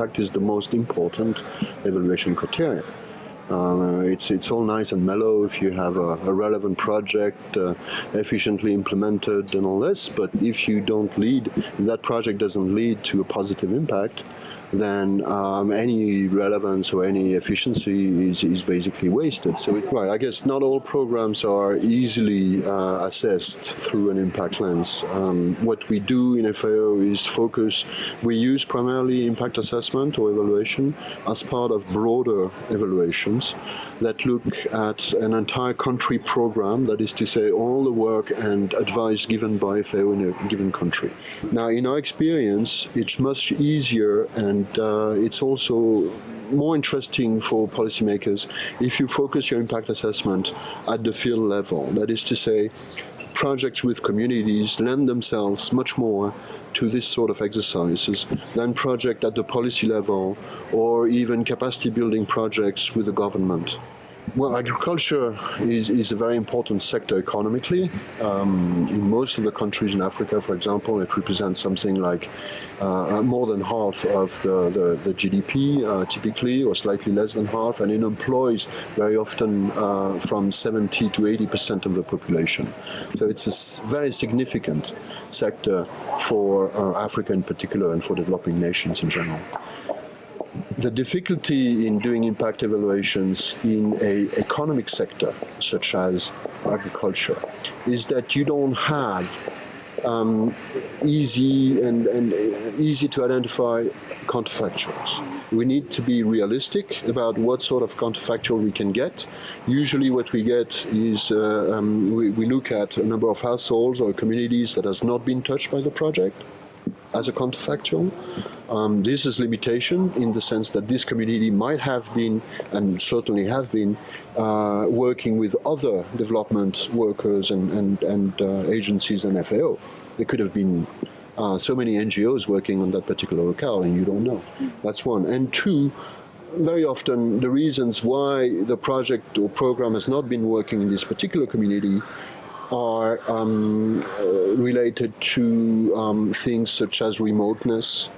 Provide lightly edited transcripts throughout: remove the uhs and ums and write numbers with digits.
impact is the most important evaluation criteria. It's all nice and mellow if you have a relevant project, efficiently implemented and all this, but if that project doesn't lead to a positive impact, then any relevance or any efficiency is basically wasted. So I guess not all programs are easily assessed through an impact lens. What we do in FAO is we use primarily impact assessment or evaluation as part of broader evaluations that look at an entire country program, that is to say all the work and advice given by FAO in a given country. Now, in our experience, it's much easier and it's also more interesting for policymakers if you focus your impact assessment at the field level. That is to say, projects with communities lend themselves much more to this sort of exercises than projects at the policy level or even capacity building projects with the government. Well, agriculture is a very important sector economically. In most of the countries in Africa, for example, it represents something like more than half of the GDP, typically, or slightly less than half, and it employs very often from 70 to 80% of the population. So it's a very significant sector for Africa in particular and for developing nations in general. The difficulty in doing impact evaluations in an economic sector, such as agriculture, is that you don't have easy to identify counterfactuals. We need to be realistic about what sort of counterfactual we can get. Usually what we get is we look at a number of households or communities that has not been touched by the project as a counterfactual. This is limitation in the sense that this community might have been, and certainly have been, working with other development workers and agencies and FAO. There could have been so many NGOs working on that particular locale, and you don't know. That's one. And two, very often the reasons why the project or program has not been working in this particular community are related to things such as remoteness,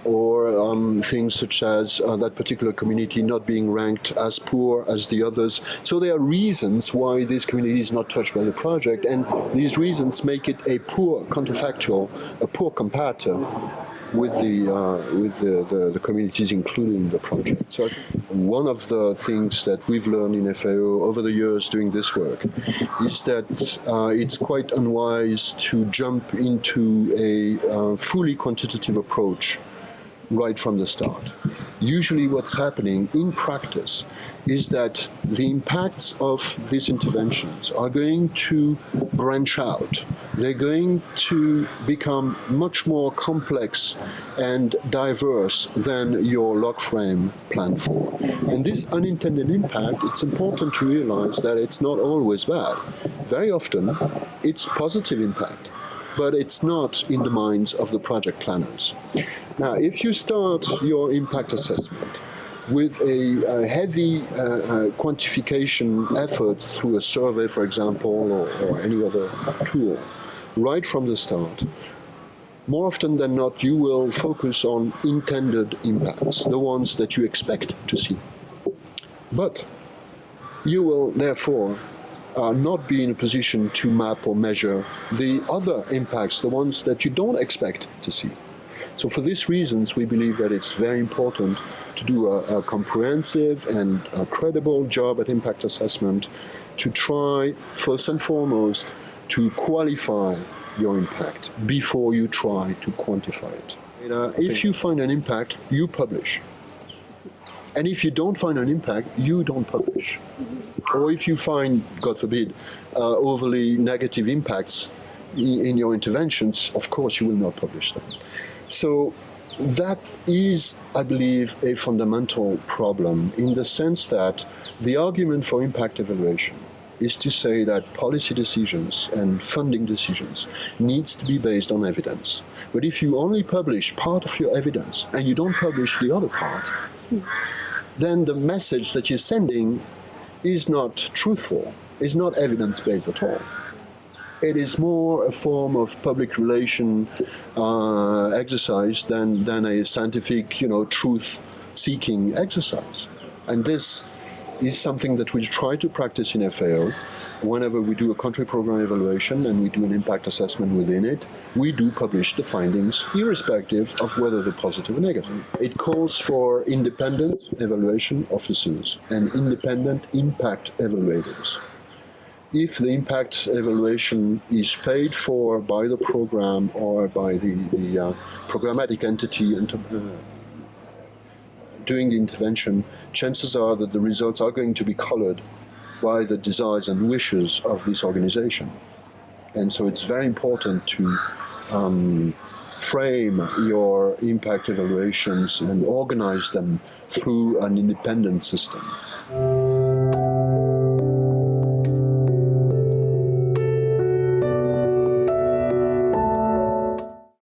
or things such as that particular community not being ranked as poor as the others. So there are reasons why this community is not touched by the project, and these reasons make it a poor counterfactual, a poor comparator with the communities included in the project. So one of the things that we've learned in FAO over the years doing this work is that it's quite unwise to jump into a fully quantitative approach right from the start. Usually what's happening in practice is that the impacts of these interventions are going to branch out. They're going to become much more complex and diverse than your log frame planned for. And this unintended impact, it's important to realize that it's not always bad. Very often, it's positive impact, but it's not in the minds of the project planners. Now, if you start your impact assessment with a heavy quantification effort through a survey, for example, or any other tool, right from the start, more often than not, you will focus on intended impacts, the ones that you expect to see. But you will, therefore, not be in a position to map or measure the other impacts, the ones that you don't expect to see. So for these reasons, we believe that it's very important to do a comprehensive and a credible job at impact assessment to try, first and foremost, to qualify your impact before you try to quantify it. If you find an impact, you publish. And if you don't find an impact, you don't publish. Or if you find, God forbid, overly negative impacts in your interventions, of course you will not publish them. So that is, I believe, a fundamental problem in the sense that the argument for impact evaluation is to say that policy decisions and funding decisions needs to be based on evidence. But if you only publish part of your evidence and you don't publish the other part, then the message that you're sending is not truthful, is not evidence-based at all. It is more a form of public relation exercise than a scientific, truth-seeking exercise. And this is something that we try to practice in FAO. Whenever we do a country program evaluation and we do an impact assessment within it, we do publish the findings, irrespective of whether they're positive or negative. It calls for independent evaluation officers and independent impact evaluators. If the impact evaluation is paid for by the program or by the programmatic entity doing the intervention, chances are that the results are going to be colored by the desires and wishes of this organization. And so it's very important to frame your impact evaluations and organize them through an independent system.